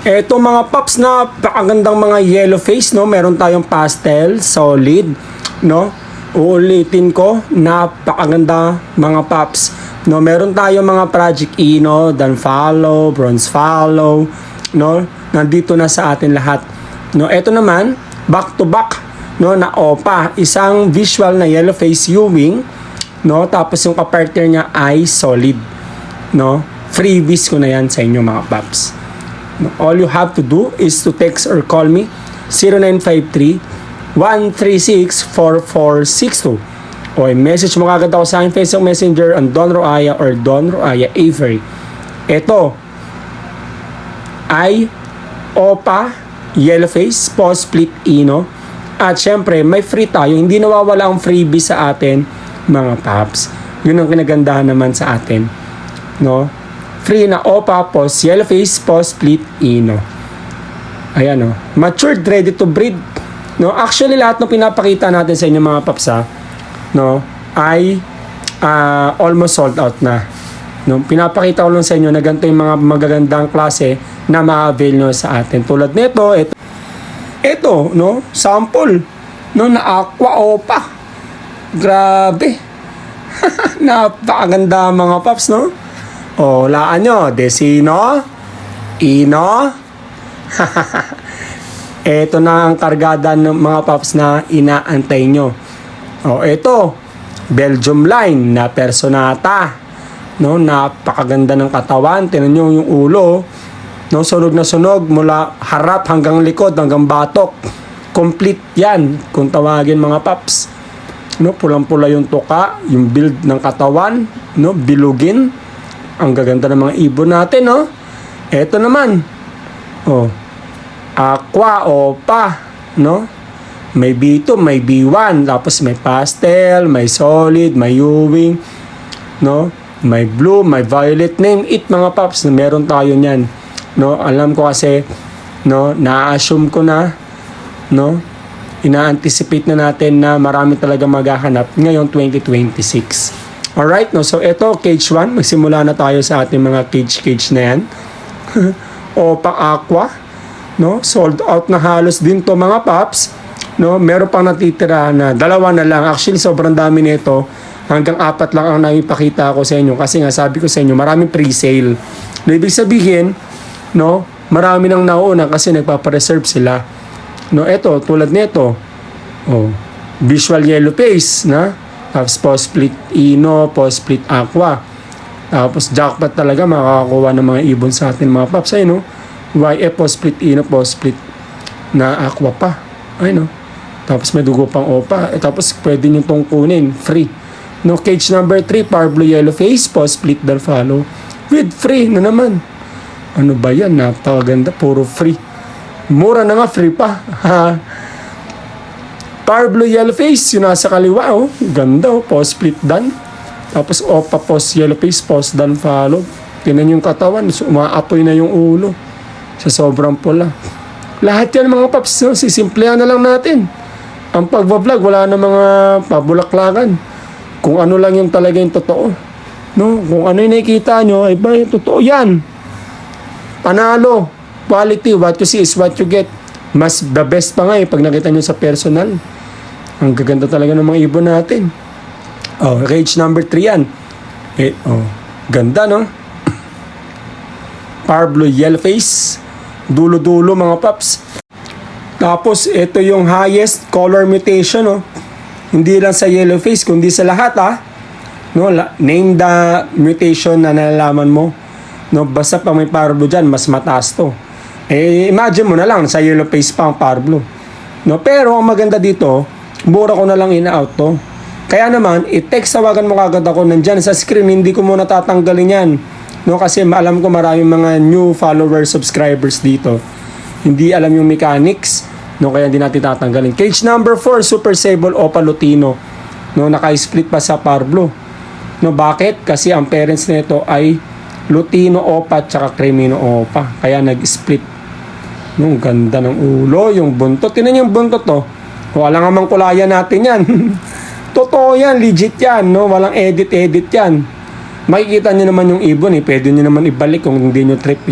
Eto mga paps, na pakagandang mga yellow face, no? Meron tayong pastel, solid, no? Uulitin ko, napakaganda mga paps. No, meron tayong mga Project Ino, Dan Follow, Bronze Follow, no? Nandito na sa atin lahat. No, eto naman, back to back, no, na OPA, isang visual na yellow face Ewing, no? Tapos yung kapartner niya ay solid, no? Freebies ko na yan sa inyo mga paps. All you have to do is to text or call me 0953-136-4462 o message mo kagad ako sa aking Facebook Messenger ang Don Roaya or Don Roaya Avery. Ito ay OPA Yellow Face Post Split Ino, at syempre may free tayo, hindi nawawala ang freebie sa atin mga paps. Yun ang kinagandahan naman sa atin, no? Free na OPA Post Yellow Face Post Split Ino. Ayan, no? Matured, ready to breed, no? Actually lahat ng pinapakita natin sa inyo mga papsa, no, ay almost sold out na, no? Pinapakita ko lang sa inyo na ganito yung mga magagandang klase na ma-avail nyo sa atin. Tulad nito, ito, no, sample, no, na Aqua OPA. Grabe. Napakaganda mga paps, no? O, laan nyo, Desino, Ino. Ito na ang kargada ng mga paps na inaantay nyo. O, ito, Belgium line na Personata. No, napakaganda ng katawan. Tingnan nyo yung ulo. No, sunog na sunog mula harap hanggang likod, hanggang batok. Complete yan, kung tawagin mga paps. No, pulang-pula yung tuka, yung build ng katawan, no, bilugin. Ang gaganda ng mga ibon natin, no? Eto naman. Oh. Aqua OPA, no? May B2, may B1, tapos may pastel, may solid, may Ewing, no? May blue, may violet, name it mga paps, meron tayo niyan. No? Alam ko kasi, no, na-assume ko na, no? Ina-anticipate na natin na marami talaga maghahanap ngayong 2026. Alright, no? So ito, cage 1. Magsimula na tayo sa ating mga cage na yan. OPA Aqua, no? Sold out na halos din to mga paps, no? Meron pang natitira na dalawa na lang. Actually, sobrang dami nito. Hanggang 4 lang ang naipakita ko sa inyo. Kasi nga, sabi ko sa inyo, maraming pre-sale. No, ibig sabihin, no? Marami nang nauna kasi nagpapareserve sila. No, ito, tulad nito. Oh, visual yellow face, na? Tapos post split Ino, post split Aqua. Tapos jackpot talaga makakakuha ng mga ibon sa atin mga paps. Ay, no? YF post split Ino, post split na Aqua pa. Ay, no? Tapos may dugo pang OPA. Tapos pwede nyo tong kunin, free. No, cage number 3, Parblo Yellow Face, post split Dan Follow. With free na naman. Ano ba yan? Napakaganda, puro free. Mura na nga, free pa. Parblo Yellow Face, yun nasa kaliwa, oh. Ganda, oh. Post split Dan. Tapos OPA post Yellow Face, post Dan Follow. Tinan yung katawan, umaapoy na yung ulo sa sobrang pula. Lahat yan mga paps, no? Sisimplehan na lang natin. Ang pagbablog, wala na mga pabulaklagan. Kung ano lang yung talaga yung totoo, no? Kung ano yung nakikita nyo, ay ba yung totoo yan. Panalo. Quality, what you see is what you get. Mas the best pa nga pag nakita nyo sa personal. Ang gaganda talaga ng mga ibon natin. Oh, cage number 3 yan. Oh, ganda, no? Parblo Yellow Face. Dulo-dulo mga paps. Tapos, ito yung highest color mutation, no? Hindi lang sa yellow face, kundi sa lahat, no? Name the mutation na nalalaman mo. No? Basta pag may Parblo dyan, mas mataas to. Imagine mo na lang, sa yellow face pa ang Parblo. No? Pero, ang maganda dito, mura ko na lang in-out to. Kaya naman, i-text, tawagan mo kagad ako nandyan sa screen, hindi ko muna tatanggalin yan. No? Kasi alam ko maraming mga new followers, subscribers dito. Hindi alam yung mechanics, no, kaya hindi natin tatanggalin. Cage number 4, Super Sable OPA Lutino. No, naka-split pa sa Parblo. No, bakit? Kasi ang parents nito ay Lutino OPA at saka Cremino OPA. Kaya nag-split. No, ganda ng ulo, yung buntot. Tingnan yung buntot to. Wala nga mang kulayan natin yan. Totoo yan, legit yan, no? Walang edit yan. Makikita nyo naman yung ibon, pwede nyo naman ibalik kung hindi nyo trip,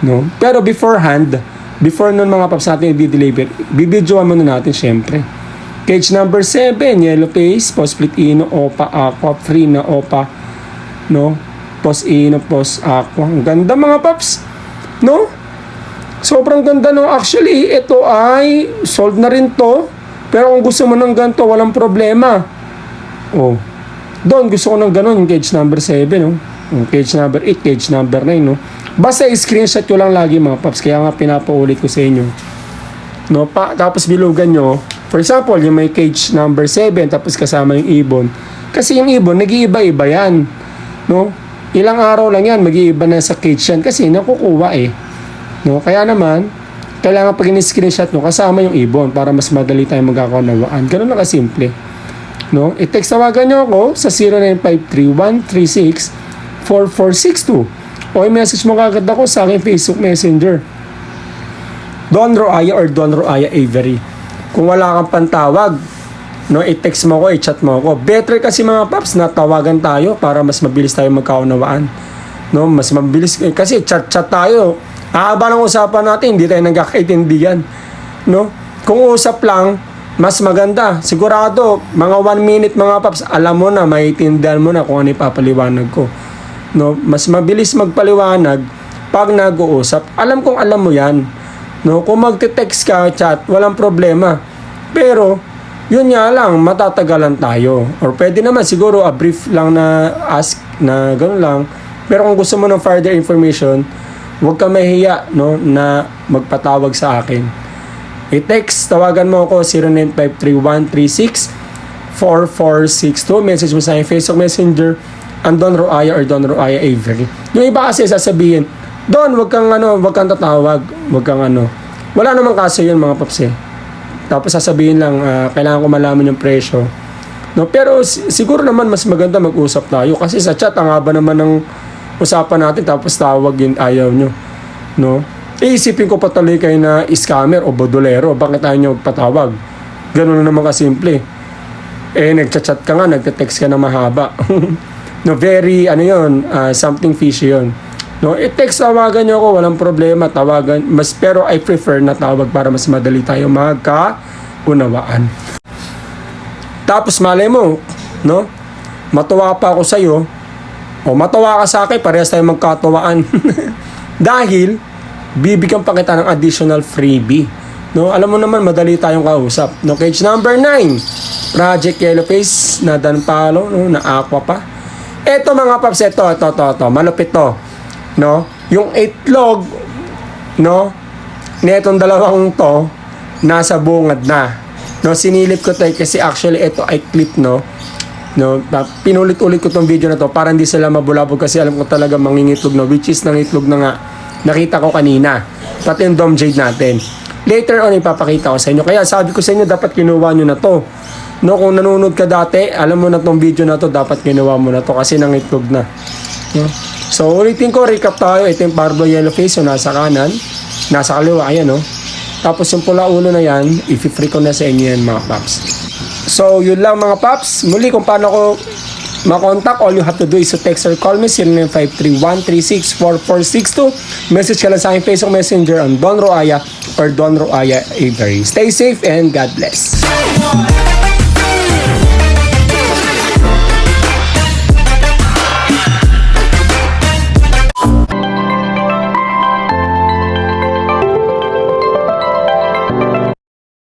No? Pero beforehand, before nun mga paps natin i-deliver, bibidyoan muna natin syempre. Cage number 7, yellow face, post split ino, opa, aqua, free na opa, no? Post ino, post aqua. Ang ganda mga paps, no? Sobrang ganda, no? Actually, ito ay sold na rin to. Pero kung gusto mo ng ganito, walang problema. Oh. Doon, gusto ko ng ganun, yung cage number 7, no? Yung cage number 8, cage number 9, no? Basta i-screenshot ko lang lagi mga paps. Kaya nga pinapaulit ko sa inyo. No? Tapos bilugan nyo. For example, yung may cage number 7, tapos kasama yung ibon. Kasi yung ibon, nag-iiba-iba yan. No? Ilang araw lang yan, mag-iiba na sa cage yan. Kasi nakukuha eh. No? Kaya naman, kailangan pag in-screenshot nyo, kasama yung ibon para mas madali tayong magkakaunawaan. Ganun na kasimple. No? I-text tawagan nyo ako sa 0953-136-4462 o i-message mo kagad ako sa aking Facebook Messenger. Don Roaya or Don Roaya Avery. Kung wala kang pantawag, no, i-text mo ako, i-chat mo ako. Better kasi mga paps na tawagan tayo para mas mabilis tayo magkaunawaan. No, mas mabilis kasi chat-chat tayo. Aaba ng usapan natin, hindi tayo nagkakaintindihan. No? Kung usap lang, mas maganda. Sigurado, mga 1 minute mga paps, alam mo na, maiintindihan mo na kung ano ipapaliwanag ko. No? Mas mabilis magpaliwanag pag nag-uusap. Alam kong alam mo yan. No? Kung magte-text ka, chat, walang problema. Pero, yun nga lang, matatagalan tayo. Or pwede naman siguro a brief lang na ask na gano'n lang. Pero kung gusto mo ng further information, huwag ka mahiya, no, na magpatawag sa akin. I-text, tawagan mo ako 0953-136-4462. Message mo sa akin, Facebook Messenger, ang Don Roaya or Don Roaya Avery. Yung iba kasi sasabihin, Don, wag kang tatawag, wag kang Wala namang kaso yun mga paps eh. Tapos sasabihin lang, kailangan ko malaman yung presyo. No, pero siguro naman mas maganda mag-usap tayo kasi sa chat ang haba naman ng usapan natin tapos tawag yun ayaw nyo. No? Iisipin ko pa tuloy kayo na scammer o bodolero. Bakit tayo nyo patawag? Ganun naman kasimple. Nagchat-chat ka nga, nagte-text ka na mahaba. No, very, something fishy yun. No, i-text tawagan nyo ako, walang problema, tawagan. Pero I prefer na tawag para mas madali tayo magkaunawaan. Tapos malay mo, no? Matuwa pa ako sa'yo, o matawa ka sa akin, parehas tayo magkatuwaan. Dahil, bibigyan pa kita ng additional freebie. No? Alam mo naman, madali tayong kausap. No? Cage number 9, Project Yellowface na Danpalo, no? Na aqua pa. Ito mga paps, ito, malupit to. No? Yung itlog, no? Netong dalawang to, nasa bungad na. No? Sinilip ko tayo kasi actually ito ay clip, no? No, pinulit-ulit ko tong video na to para hindi sila mabulabog kasi alam ko talaga mangingitlog na, which is nangitlog na nga nakita ko kanina pati yung Dom Jade natin. Later on ipapakita ko sa inyo, kaya sabi ko sa inyo dapat kinuha nyo na to. No, kung nanonood ka dati alam mo na tong video na to, dapat kinuha mo na to kasi nangitlog na. No? So ulitin ko, recap tayo. Ito yung Parblo Yellowface, so nasa kanan, nasa kaliwa, ayan, no? Tapos yung pula ulo na yan, i-free ko na sa inyo yan mga paps. So, yun lang mga paps. Muli, kung paano ko makontak, all you have to do is to text or call me 0953-136-4462. Message ka lang sa aking Facebook Messenger on Don Roaya or Don Roaya Avery. Stay safe and God bless.